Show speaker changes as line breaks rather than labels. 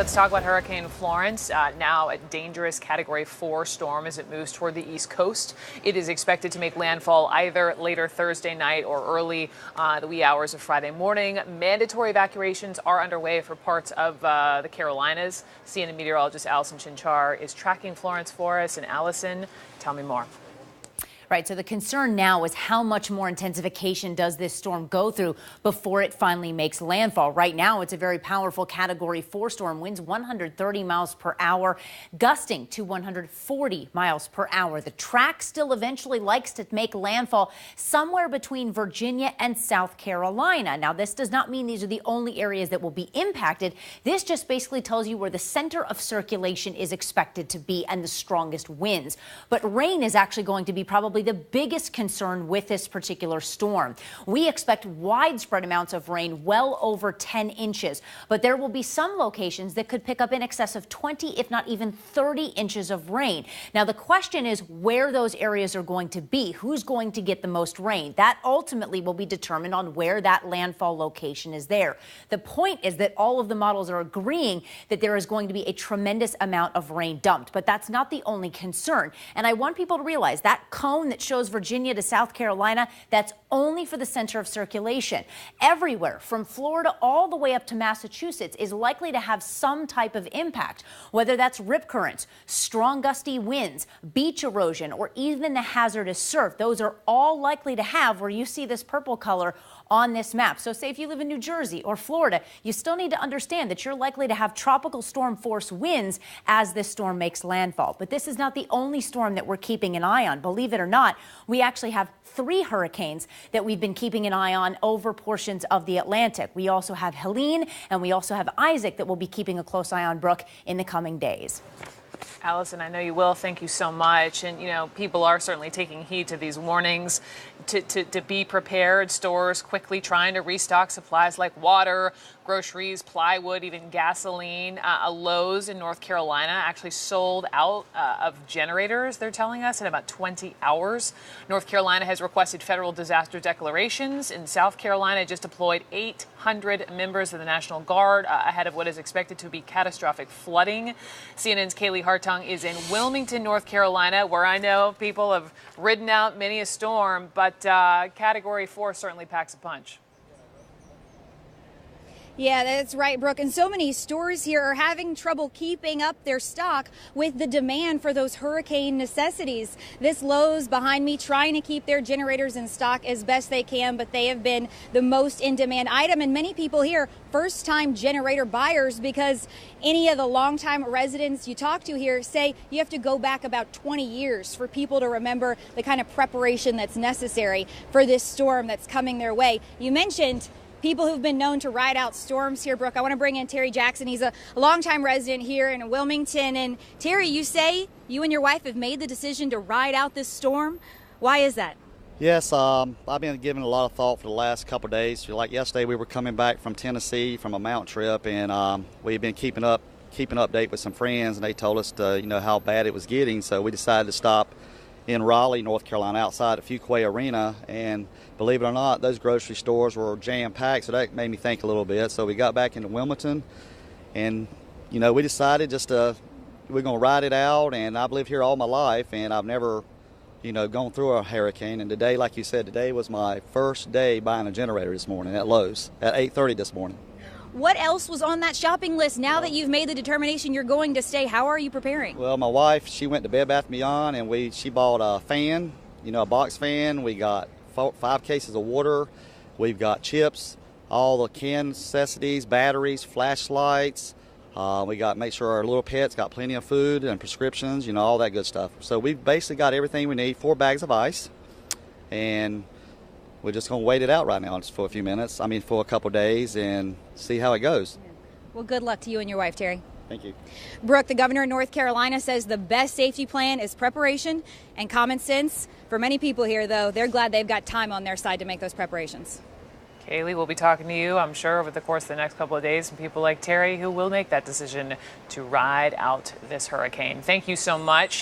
Let's talk about Hurricane Florence, now a dangerous Category 4 storm as it moves toward the East Coast. It is expected to make landfall either later Thursday night or early the wee hours of Friday morning. Mandatory evacuations are underway for parts of the Carolinas. CNN meteorologist Allison Chinchar is tracking Florence for us. And Allison, tell me more.
Right, so the concern now is how much more intensification does this storm go through before it finally makes landfall. Right now, it's a very powerful Category 4 storm, winds 130 miles per hour, gusting to 140 miles per hour. The track still eventually likes to make landfall somewhere between Virginia and South Carolina. Now, this does not mean these are the only areas that will be impacted. This just basically tells you where the center of circulation is expected to be and the strongest winds. But rain is actually going to be probably the biggest concern with this particular storm. We expect widespread amounts of rain, well over 10 inches, but there will be some locations that could pick up in excess of 20, if not even 30 inches of rain. Now, the question is where those areas are going to be, who's going to get the most rain. That ultimately will be determined on where that landfall location is there. The point is that all of the models are agreeing that there is going to be a tremendous amount of rain dumped, but that's not the only concern. And I want people to realize that cone that shows Virginia to South Carolina, that's only for the center of circulation. Everywhere from Florida all the way up to Massachusetts is likely to have some type of impact, whether that's rip currents, strong gusty winds, beach erosion, or even the hazardous surf. Those are all likely to have where you see this purple color on this map. So say if you live in New Jersey or Florida, you still need to understand that you're likely to have tropical storm force winds as this storm makes landfall. But this is not the only storm that we're keeping an eye on. Believe it or not, we actually have 3 hurricanes that we've been keeping an eye on over portions of the Atlantic. We also have Helene and we also have Isaac that we'll be keeping a close eye on, Brooke, in the coming days.
Allison, I know you will. Thank you so much. And, people are certainly taking heed to these warnings to be prepared. Stores quickly trying to restock supplies like water, groceries, plywood, even gasoline. A Lowe's in North Carolina actually sold out of generators, they're telling us, in about 20 hours. North Carolina has requested federal disaster declarations. In South Carolina, just deployed 800 members of the National Guard ahead of what is expected to be catastrophic flooding. CNN's Kaylee Hartung is in Wilmington, North Carolina, where I know people have ridden out many a storm, but Category 4 certainly packs a punch.
Yeah, that's right, Brooke. And so many stores here are having trouble keeping up their stock with the demand for those hurricane necessities. This Lowe's behind me trying to keep their generators in stock as best they can, but they have been the most in-demand item. And many people here, first-time generator buyers, because any of the longtime residents you talk to here say you have to go back about 20 years for people to remember the kind of preparation that's necessary for this storm that's coming their way. You mentioned people who've been known to ride out storms here, Brooke. I want to bring in Terry Jackson. He's a longtime resident here in Wilmington. And Terry, you say you and your wife have made the decision to ride out this storm. Why is that?
Yes, I've been giving a lot of thought for the last couple of days. Like yesterday, we were coming back from Tennessee from a mountain trip, and we've been keeping update with some friends, and they told us how bad it was getting. So we decided to stop in Raleigh, North Carolina, outside of Fuquay Arena, and believe it or not, those grocery stores were jam-packed, so that made me think a little bit. So we got back into Wilmington, and we decided we're going to ride it out. And I've lived here all my life, and I've never gone through a hurricane. And today, like you said, today was my first day buying a generator this morning at Lowe's at 8:30 this morning.
What else was on that shopping list? Now that you've made the determination you're going to stay, how are you preparing?
Well, my wife, she went to Bed Bath & Beyond, and she bought a fan, a box fan. We got 5 cases of water. We've got chips, all the canned necessities, batteries, flashlights. We got make sure our little pets got plenty of food and prescriptions, all that good stuff. So we've basically got everything we need, 4 bags of ice, and we're just going to wait it out right now just for a few minutes, for a couple of days, and see how it goes.
Well, good luck to you and your wife, Terry.
Thank you.
Brooke, the governor of North Carolina says the best safety plan is preparation and common sense. For many people here, though, they're glad they've got time on their side to make those preparations.
Kaylee, we'll be talking to you, I'm sure, over the course of the next couple of days, and people like Terry who will make that decision to ride out this hurricane. Thank you so much.